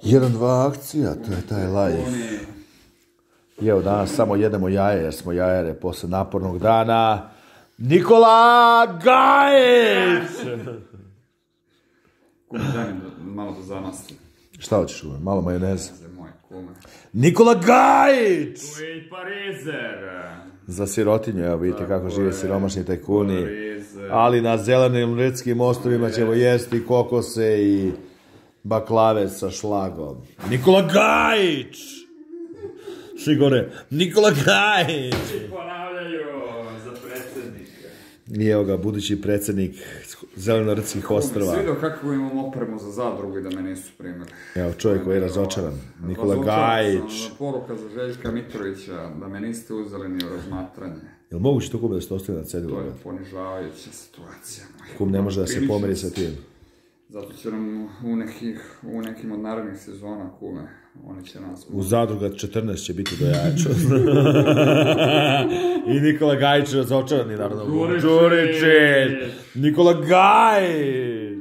1-2 akcija, to je taj life. I evo danas samo jedemo jaje, jer smo jajare posle napornog dana. Nikola Gajić! Kume, daj mi malo da zamaslim. Šta hoćeš uve? Malo majoneze. Moj kume. Nikola Gajić! Tu je i Parizer. Za sirotinju, evo vidite kako žive siromašni tajkuni. Ali na zelenim ritskim ostrovima ćemo jesti kokose i baklave sa šlagom. Nikola Gajić! Sigore, Nikola Gajić! Ponavljaju za predsjednika. I evo ga, budući predsjednik Zelenoritskih ostrva. Svi vidio kako imam opremu za zadrugu i da me nisu primili. Evo čovjek koji je razočaran. Nikola Gajić. Poruka za Željka Mitrovića da me niste uzeli ni u razmatranje. Jel moguće to kume da ste ostavili na cedilu? To je ponižavajuća situacija. Kum ne može da se pomeri sa tim. Zato će nam u nekim od narednih sezona, kume, oni će nas... U zadruga 14 će biti do jača. I Nikola Gajić razočarani, naravno. Đuričić! Nikola Gajić!